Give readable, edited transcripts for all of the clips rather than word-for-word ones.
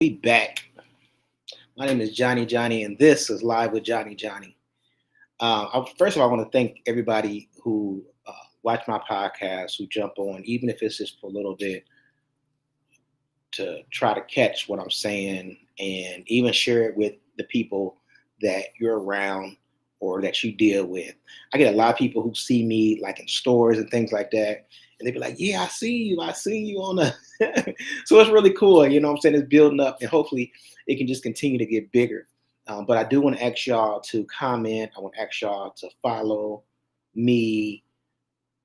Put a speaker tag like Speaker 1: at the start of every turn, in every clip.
Speaker 1: Be back. My name is Johnny, and this is Live with Johnny. First of all, I want to thank everybody who watch my podcast, who jump on, even if it's just for a little bit, to try to catch what I'm saying and even share it with the people that you're around or that you deal with. I get a lot of people who see me like in stores and things like that, and they be like, "Yeah, I see you on the." So it's really cool, you know what I'm saying? It's building up, and hopefully it can just continue to get bigger. But I do want to ask y'all to comment. I want to ask y'all to follow me,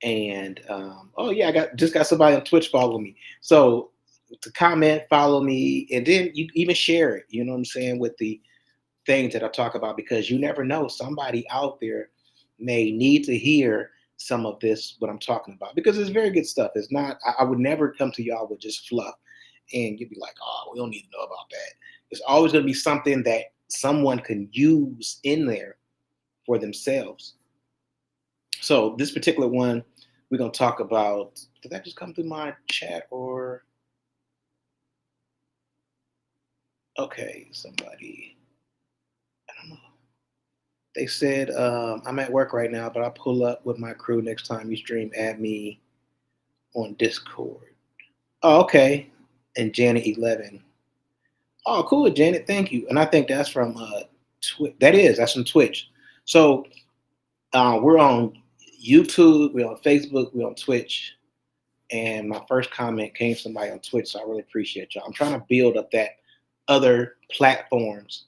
Speaker 1: and oh yeah, I just got somebody on Twitch following me. So to comment, follow me, and then you even share it. You know what I'm saying, with the things that I talk about, because you never know, somebody out there may need to hear some of this what I'm talking about, because it's very good stuff. It's not. I would never come to y'all with just fluff, and you'd be like, oh, we don't need to know about that. There's always going to be something that someone can use in there for themselves. So this particular one, we're going to talk about. Did that just come through my chat or? Okay, somebody. I don't know. They said I'm at work right now, but I'll pull up with my crew next time you stream. Add me on Discord. Oh, okay. And Janet 11. Oh, cool, Janet. Thank you. And I think that's from that's from Twitch. So we're on YouTube, we're on Facebook, we're on Twitch. And my first comment came from somebody on Twitch, so I really appreciate y'all. I'm trying to build up that other platforms,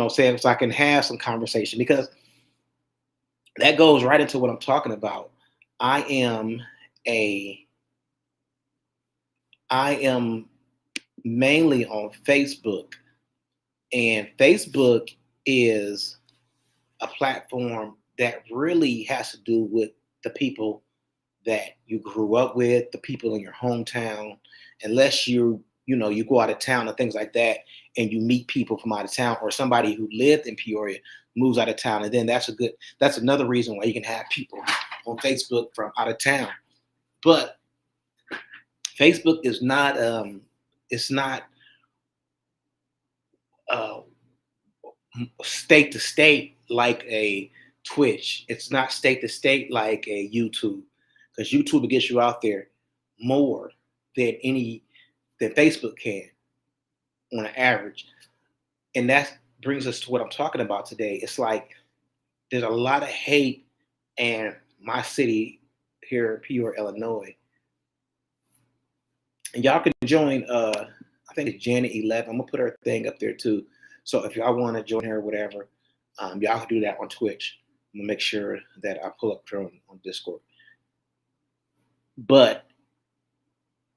Speaker 1: saying so I can have some conversation, because that goes right into what I'm talking about. I am a I am mainly on Facebook, and Facebook is a platform that really has to do with the people that you grew up with, the people in your hometown, unless you go out of town and things like that, and you meet people from out of town, or somebody who lived in Peoria moves out of town, and then that's another reason why you can have people on Facebook from out of town. But Facebook is not it's not uh, state to state like a Twitch. It's not state to state like a YouTube, because YouTube will get you out there more than Facebook can on an average. And that brings us to what I'm talking about today. It's like there's a lot of hate in my city here in Peoria, Illinois. And y'all can join I think it's Janet 11. I'm gonna put her thing up there too. So if y'all want to join her or whatever, y'all can do that on Twitch. I'm gonna make sure that I pull up her on Discord. But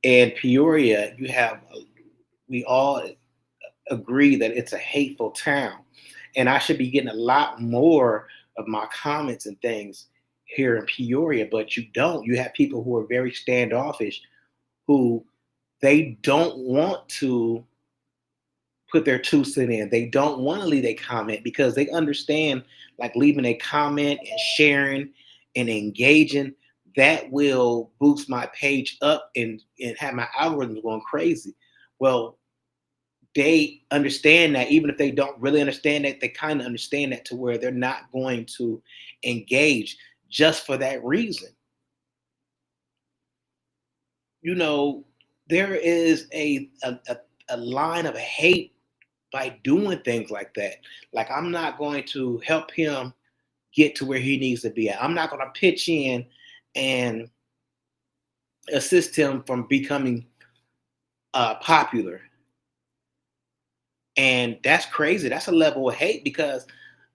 Speaker 1: in Peoria, we all agree that it's a hateful town, and I should be getting a lot more of my comments and things here in Peoria, but you don't. You have people who are very standoffish, who they don't want to put their 2 cents in. They don't want to leave a comment, because they understand, like, leaving a comment and sharing and engaging, that will boost my page up and have my algorithms going crazy. Well, they understand that. Even if they don't really understand that, they kind of understand that, to where they're not going to engage just for that reason. You know, there is a line of hate by doing things like that. Like, I'm not going to help him get to where he needs to be at. I'm not going to pitch in and assist him from becoming popular. And that's crazy. That's a level of hate, because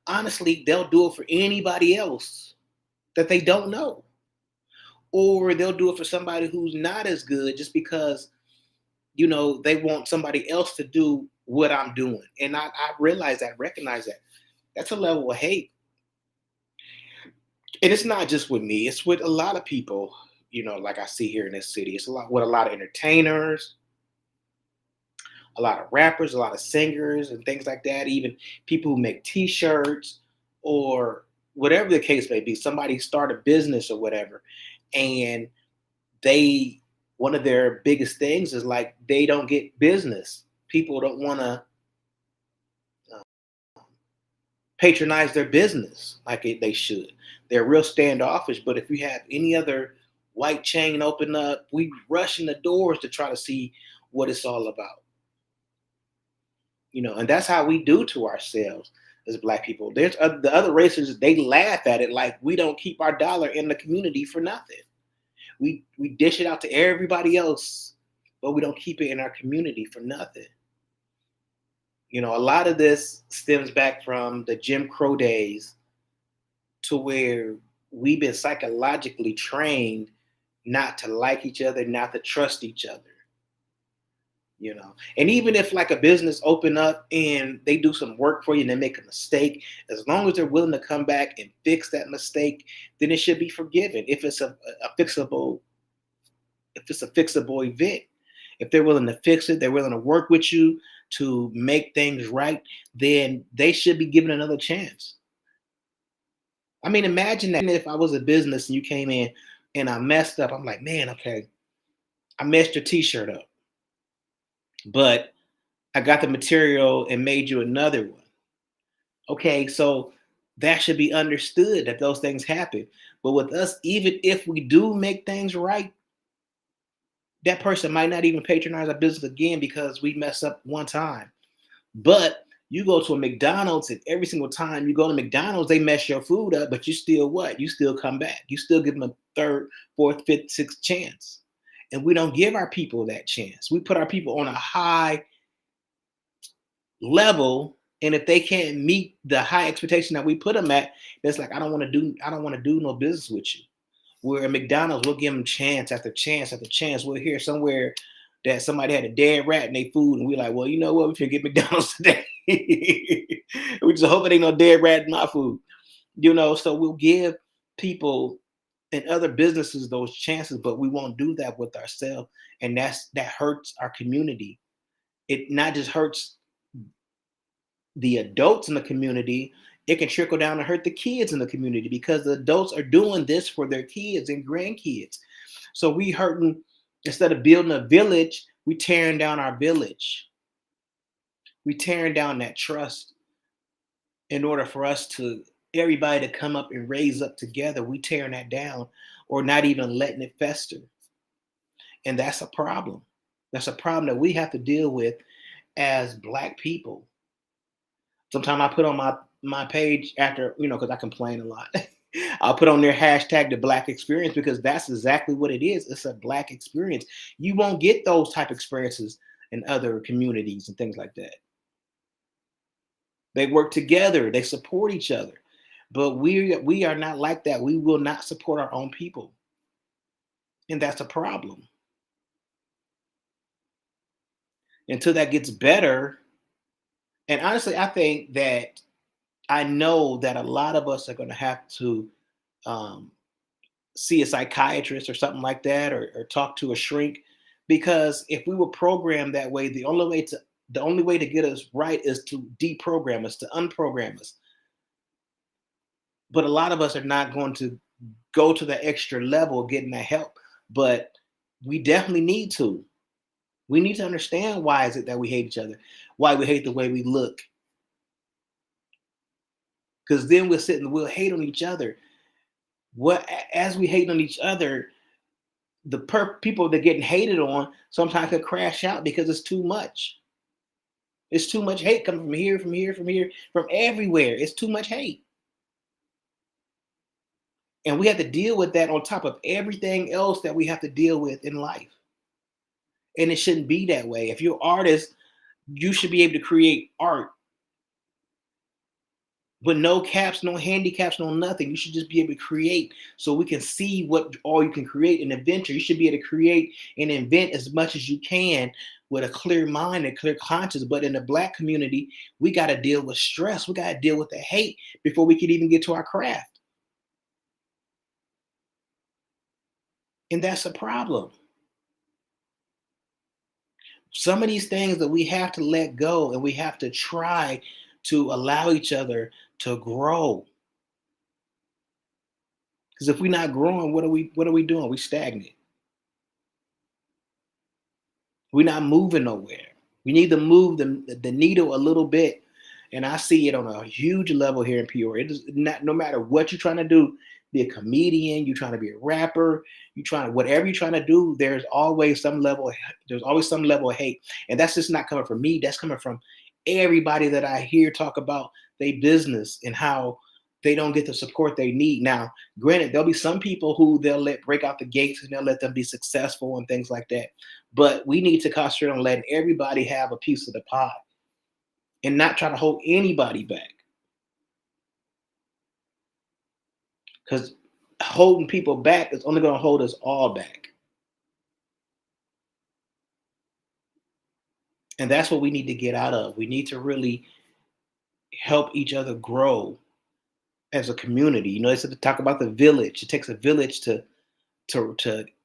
Speaker 1: honestly, they'll do it for anybody else that they don't know. Or they'll do it for somebody who's not as good, just because, they want somebody else to do what I'm doing. And I realize that, recognize that. That's a level of hate. And it's not just with me, it's with a lot of people, like I see here in this city. It's a lot with a lot of entertainers, a lot of rappers, a lot of singers, and things like that. Even people who make T-shirts, or whatever the case may be. Somebody start a business or whatever, and they one of their biggest things is, like, they don't get business. people don't want to patronize their business like they should. They're real standoffish. But if we have any other white chain open up, we rush in the doors to try to see what it's all about. And that's how we do to ourselves as Black people. There's the other races, they laugh at it like we don't keep our dollar in the community for nothing. We dish it out to everybody else, but we don't keep it in our community for nothing. A lot of this stems back from the Jim Crow days, to where we've been psychologically trained not to like each other, not to trust each other. And even if like a business open up and they do some work for you and they make a mistake, as long as they're willing to come back and fix that mistake, then it should be forgiven. If it's a fixable event, if they're willing to fix it, they're willing to work with you to make things right, then they should be given another chance. I mean, imagine that if I was a business and you came in and I messed up. I'm like, man, okay, I messed your t-shirt up, but I got the material and made you another one. Okay, so that should be understood that those things happen. But with us, even if we do make things right, that person might not even patronize our business again because we messed up one time. But you go to a McDonald's and every single time you go to McDonald's, they mess your food up, but you still what? You still come back. You still give them a third, fourth, fifth, sixth chance. And we don't give our people that chance. We put our people on a high level, and if they can't meet the high expectation that we put them at, that's like, I don't want to do no business with you. Where at McDonald's, we'll give them chance after chance after chance. We'll hear somewhere that somebody had a dead rat in their food, and we're like, well, you know what? We can get McDonald's today. We just hope it ain't no dead rat in my food. So we'll give people and other businesses those chances, but we won't do that with ourselves. And that hurts our community. It not just hurts the adults in the community, it can trickle down and hurt the kids in the community because the adults are doing this for their kids and grandkids. So we hurting, instead of building a village, we tearing down our village. We tearing down that trust in order for us to everybody to come up and raise up together. We tearing that down or not even letting it fester. And that's a problem. That's a problem that we have to deal with as Black people. Sometimes I put on my page after, because I complain a lot. I'll put on their hashtag the Black experience because that's exactly what it is. It's a Black experience. You won't get those type of experiences in other communities and things like that. They work together. They support each other. But we are not like that. We will not support our own people. And that's a problem. Until that gets better. And honestly, I think that I know that a lot of us are going to have to see a psychiatrist or something like that, or talk to a shrink, because if we were programmed that way, the only way to get us right is to deprogram us, to unprogram us. But a lot of us are not going to go to the extra level of getting that help. But we definitely need to. We need to understand why is it that we hate each other, why we hate the way we look. Because then we'll hate on each other. As we hate on each other, the people that are getting hated on sometimes could crash out because it's too much. It's too much hate coming from here, from everywhere. It's too much hate. And we have to deal with that on top of everything else that we have to deal with in life. And it shouldn't be that way. If you're an artist, you should be able to create art with no caps, no handicaps, no nothing. You should just be able to create so we can see what all you can create and adventure. You should be able to create and invent as much as you can with a clear mind and clear conscience. But in the Black community, we got to deal with stress. We got to deal with the hate before we can even get to our craft. And that's a problem. Some of these things that we have to let go, and we have to try to allow each other to grow. Because if we're not growing, what are we doing? We stagnate. We're not moving nowhere. We need to move the needle a little bit. And I see it on a huge level here in Peoria. It is not, no matter what you're trying to do, be a comedian, you're trying to be a rapper, you trying to whatever you're trying to do, there's always some level of hate. And that's just not coming from me. That's coming from everybody that I hear talk about their business and how they don't get the support they need. Now, granted, there'll be some people who they'll let break out the gates and they'll let them be successful and things like that. But we need to concentrate on letting everybody have a piece of the pie and not try to hold anybody back. Because holding people back is only going to hold us all back. And that's what we need to get out of. We need to really help each other grow as a community. You know, it's to talk about the village. It takes a village to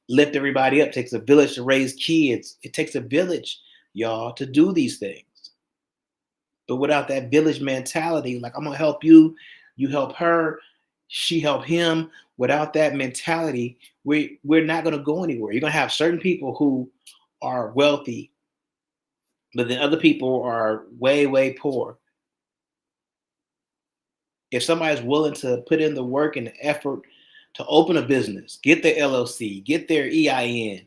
Speaker 1: lift everybody up. It takes a village to raise kids. It takes a village, y'all, to do these things. But without that village mentality, like I'm gonna help you, you help her, she help him. Without that mentality, we're not gonna go anywhere. You're gonna have certain people who are wealthy, but then other people are way, way poor. If somebody's willing to put in the work and the effort to open a business, get their LLC, get their EIN,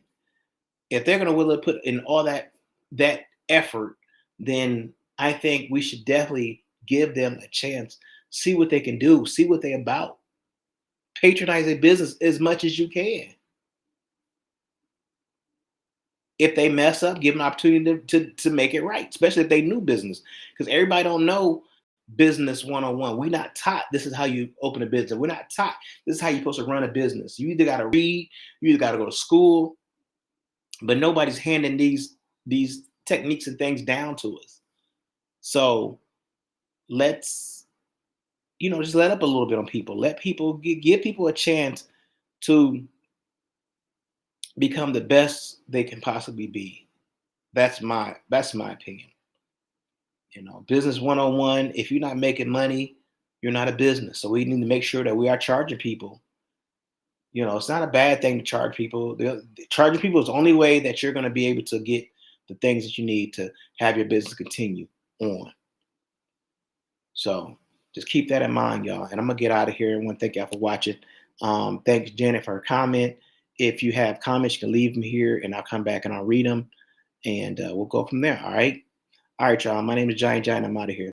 Speaker 1: if they're gonna willing to put in all that effort, then I think we should definitely give them a chance, see what they can do, see what they're about. Patronize their business as much as you can. If they mess up, give them an opportunity to make it right, especially if they new business. Because everybody don't know business 101. We're not taught this is how you open a business. We're not taught this is how you're supposed to run a business. You either got to read, you either got to go to school, but nobody's handing these techniques and things down to us. So let's just let up a little bit on people. Let people give people a chance to become the best they can possibly be. That's my opinion. Business 101, if you're not making money, you're not a business. So we need to make sure that we are charging people. It's not a bad thing to charge people. Charging people is the only way that you're going to be able to get the things that you need to have your business continue on. So just keep that in mind, y'all. And I'm going to get out of here. I want to thank y'all for watching. Thanks, Janet, for her comment. If you have comments, you can leave them here and I'll come back and I'll read them and we'll go from there. All right. All right, y'all. My name is Johnny John. I'm out of here.